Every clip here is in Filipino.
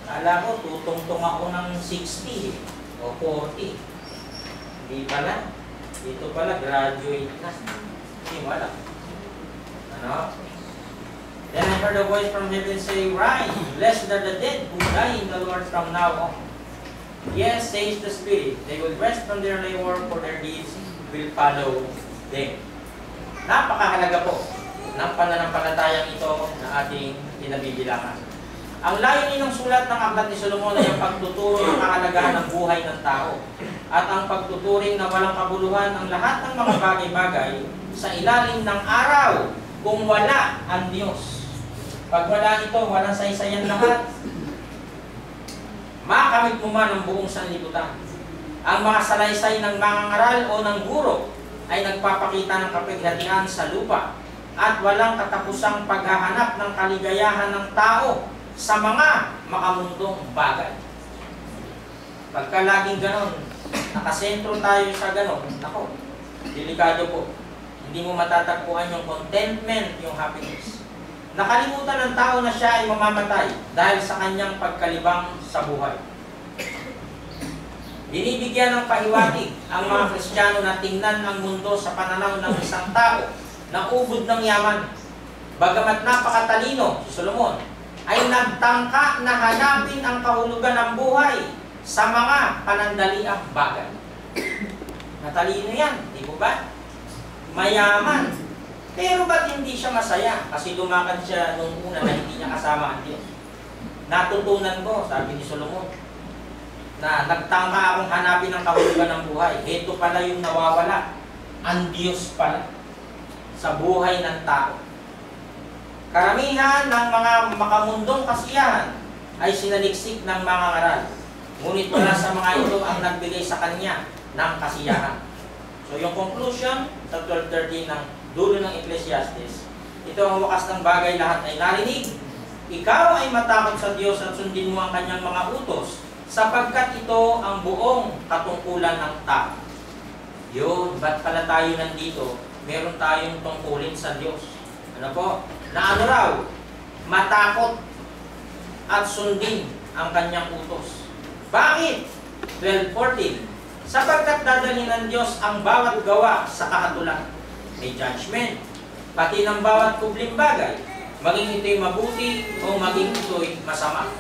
Kala ko, tutungtong ako ng 60 o 40. Hindi pala. Dito pala, graduate na. Hindi wala. Ano? Then I heard a voice from heaven say, "Rise, blessed are the dead who die in the Lord from now on. Yes, says the Spirit, they will rest from their labor, for their deeds will follow them." Napakahalaga po ng pananampalatayang ito na ating pinabibilangan. Ang layunin ng sulat ng Aklat ni Solomon ay ang pagtuturo ng kahalagahan ng buhay ng tao at ang pagtuturing na walang kabuluhan ang lahat ng mga bagay-bagay sa ilalim ng araw kung wala ang Diyos. Pag wala ito, walang saysayan lahat. Makamit mo man ang buong sanlibutan. Ang mga salaysay ng mangangaral o ng guro ay nagpapakita ng kapighatian sa lupa at walang katapusang paghahanap ng kaligayahan ng tao sa mga makamundong bagay. Pagka laging ganon, nakasentro tayo sa ganon, nako, delikado po. Hindi mo matatagpuan yung contentment, yung happiness. Nakalimutan ng tao na siya ay mamamatay dahil sa kanyang pagkalibang sa buhay. Binibigyan ng pahiwatig ang mga Kristiyano na tingnan ang mundo sa pananaw ng isang tao na ubod ng yaman. Bagamat napakatalino si Solomon, ay nagtangka na hanapin ang kahulugan ng buhay sa mga panandaliang bagay. Natalino yan, di po ba? Mayaman. Pero ba't hindi siya masaya? Kasi lumakad siya nung una na hindi niya kasama ang Diyos. Natutunan ko, sabi ni Solomon, na nagtangka akong hanapin ang kahulugan ng buhay. Ito pala yung nawawala. Ang Diyos pala sa buhay ng tao. Karamihan ng mga makamundong kasiyahan ay sinaliksik ng mga ngaral. Ngunit wala sa mga ito ang nagbigay sa kanya ng kasiyahan. So yung conclusion sa 12:13 ng dulo ng Ecclesiastes, ito ang wakas ng bagay, lahat ay narinig. Ikaw ay matakot sa Diyos at sundin mo ang kanyang mga utos, sapagkat ito ang buong katungkulan ng tao. Yun, ba't pala tayo nandito? Meron tayong tungkulin sa Diyos. Ano po? Na ano raw? Matakot at sundin ang kanyang utos. Bakit? 12:14. Sapagkat dadalhin ng Diyos ang bawat gawa sa kahatulan. May judgment. Pati ng bawat kubling bagay. Maging ito'y mabuti o maging ito'y masama.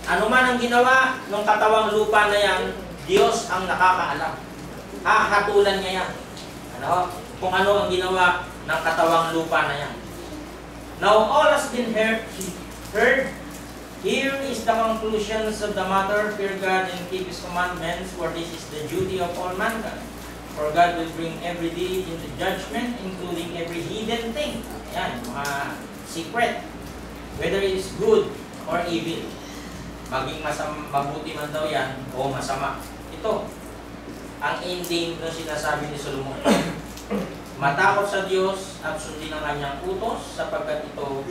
Ano man ang ginawa ng katawang lupa na yan, Diyos ang nakakaalam. Hahatulan niya yan. Ano? Kung ano ang ginawa ng katawang lupa na yan. Now all has been heard. Here is the conclusions of the matter. Fear God and keep His commandments, for this is the duty of all mankind. For God will bring every deed into judgment, including every hidden thing. Yan, mga secret. Whether it is good or evil. Maging mabuti man daw yan o masama. Ito, ang ending na sinasabi ni Solomon. Matakot sa Diyos at sundin ang kanyang utos, sapagkat ito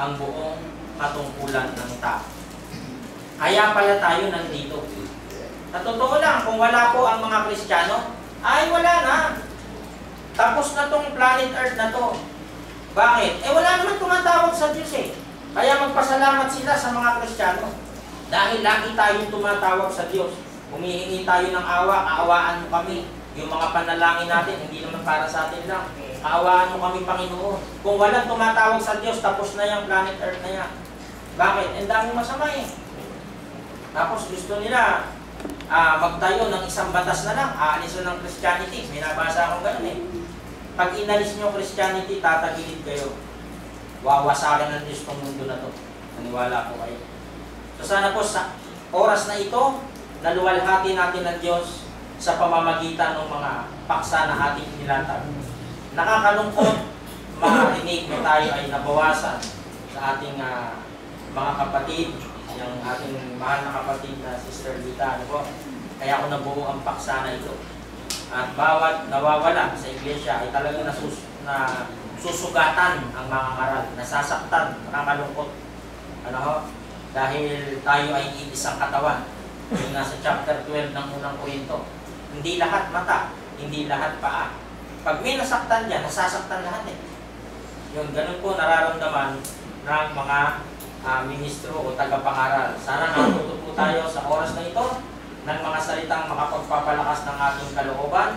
ang buong katungkulan ng tao. Kaya pala tayo nandito. Sa totoo lang, kung wala po ang mga Kristiyano, ay wala na. Tapos na tong planet Earth na to. Bakit? Wala naman tumatawag sa Diyos eh. Kaya magpasalamat sila sa mga Kristiyano. Dahil lagi tayong tumatawag sa Diyos. Humihingi tayo ng awa, kaawaan mo kami. Yung mga panalangin natin, hindi naman para sa atin lang. Kaawaan mo kami, Panginoon. Kung walang tumatawag sa Diyos, tapos na yung planet Earth na yan. Bakit? Ang daming masama eh. Tapos gusto nila magtayo ng isang batas na lang, aalis na ng Christianity. May nabasa akong gano'n eh. Pag inalis nyo Christianity, tatagilid kayo. Wawasakin ng Diyos tong mundo na to. Naniwala po kayo. So sana po sa oras na ito, naluwalhati natin ng Diyos sa pamamagitan ng mga paksa na ating nilatag. Nakakalungkot, marinig na tayo ay nabawasan sa ating mga kapatid, yung ating mahal na kapatid na Sister Lita. Ano po? Kaya ako nabuo ang paksa na ito. At bawat nawawala sa iglesia ay talagang susugatan ang mga ngaral, nasasaktan, nakakalungkot. Ano ho? Dahil tayo ay isang katawan. Yung nasa chapter 12 ng unang Korinto. Hindi lahat mata, hindi lahat paa. Pag may nasaktan dyan, nasasaktan lahat eh. Yung ganun po nararamdaman ng mga ministro o tagapangaral. Sana natuto po tayo sa oras na ito ng mga salitang makapagpapalakas ng ating kalooban.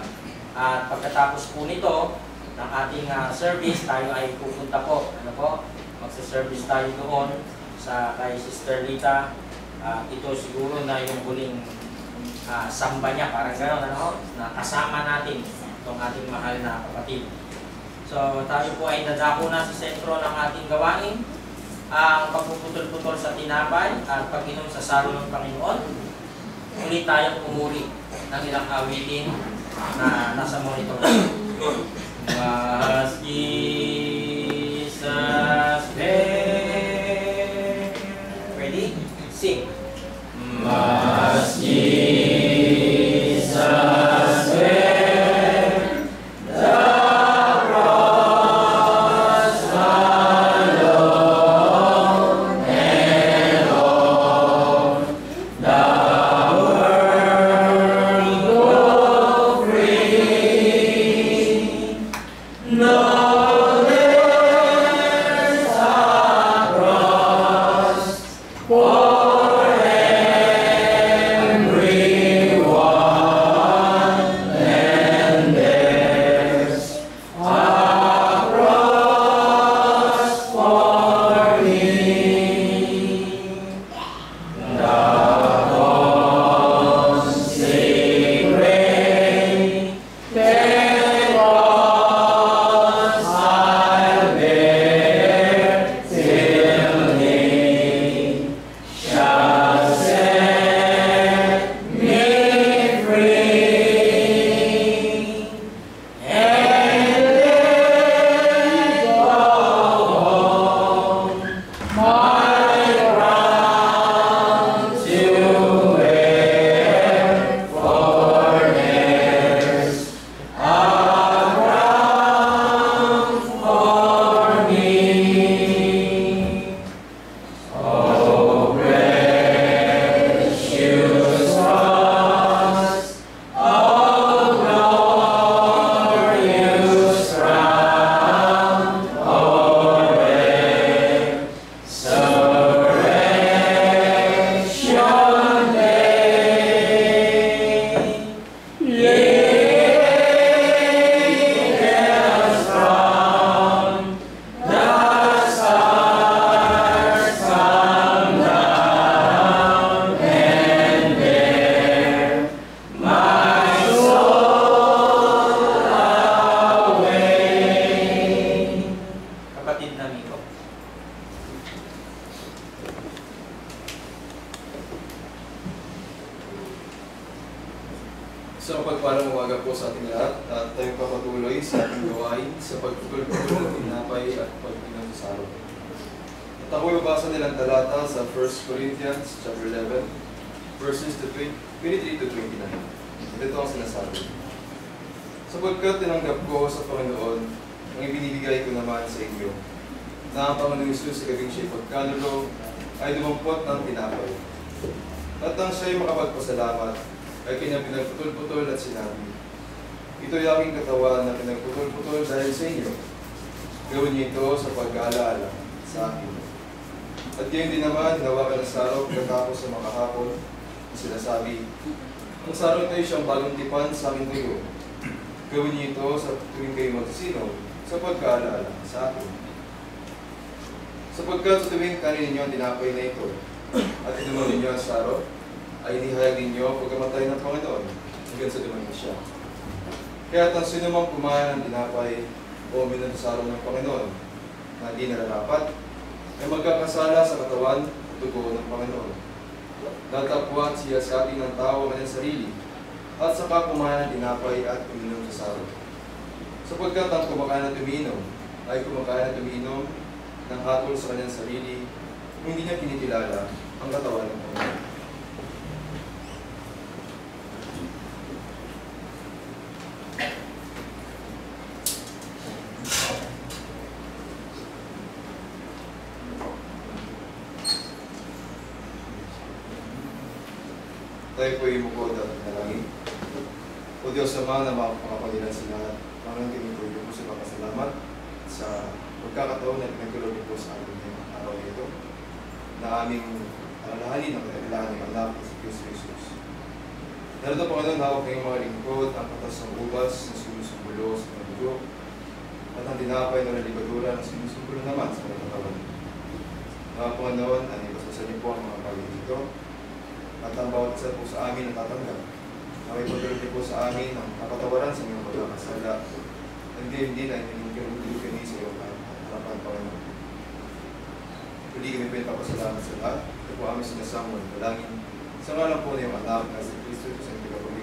At pagkatapos po nito, ng ating service, tayo ay pupunta po. Ano po? Magsa-service tayo doon sa kay Sister Rita. Ito siguro na yung huling samba niya, parang gano'n, ano? Na kasama natin itong ating mahal na kapatid. So tayo po ay nadako na sa sentro ng ating gawain, ang pagpuputol-putol sa tinapay at pag-inom sa saro ng Panginoon. Muli tayong umuri ng ilang awitin na nasa monitor. Mas Jesus there. Ready? Sing. Mas Jesus there. The cross alone and all the world go free. No, there's a cross for everyone, and there's a cross for me. The consecrated cross I'll bear till He shall set me free, and then go home, my crown to wear, for there's a crown for me. Oh, precious cross, oh, glorious crown, oh, resurrection day. Angels from the stars come down, and bear my soul away. Kapatid na amigo. Sa mapagpalang umaga po sa ating lahat at tayo papatuloy sa ating gawain sa pagpupulpul ng tinapay at pag-inom sa saro. At ako babasa nilang talata sa 1 Corinthians chapter 11 verses 23 to 29. Ito ang sinasabi. Sapagkat tinanggap ko sa Panginoon ang ibinibigay ko naman sa inyo, na ang Panginoong Hesus sa gabing siya'y pagkanulo ay dumampot ng tinapay. At nang siya'y makapagpasalamat, ay pinagputol-putol at sinabi, ito'y aking katawan na pinagputol-putol dahil sa inyo. Gawin niyo ito sa pag-aalaala sa akin. At gayon din naman, hinawakan ng saro pagkatapos sa makahapon, na sinasabi, ang saro ito'y siyang bagong tipan sa aking tuyo. Gawin niyo ito sa tuwing kayo magsisinom sa pag-aalaala sa akin. Sapagkat sa tuwing kanin ninyo ang tinapay na ito, at inuman ninyo ang saro, ay inihayag ninyo pagkamatay ng Panginoon hanggang sa dumating siya. Kaya ang sino mang kumain ng tinapay o uminom sa saro ng Panginoon na di nararapat, ay magkakasala sa katawan at dugo ng Panginoon. Datapwat siya sa ating ng tao ang kanyang sarili, at saka kumain ng tinapay at uminom sa saro. Sapagkat ang kumakain at uminom ay kumakain at uminom ng hatol sa kanyang sarili, kung hindi niya kinikilala ang katawan ng Panginoon. Tayo po ay bukod at nalangin. O Diyos Ama na makapagpagilan sa lahat, parang tinituloy po sa pagkasalamat sa pagkakataon na pinagkaloob po sa ating araw nito. na aming alalahanin ang kailangan ng anak sa Kristo Jesus. Narito Panginoon, hawak ng mga lingkod, ang katas ng ubas na sinusumbulo sa mga dugo, at ang tinapay na nalibadura na sinusumbulo naman sa mga katawan. Mga Panginoon, ang ibasasan niyo po ang mga bagay dito, at ang bawat isa po sa amin na tatanggap. Naway pagkaroon niyo po sa amin ang kapatawaran sa mga pagkakasala, hindi na ininigil kami sa iyong harapan, Panginoon. Hindi kami pinapasalamat sa lahat. Ito po aming sinasama ng palangin. Sa ngalan po na yung anak na si Kristo sa ang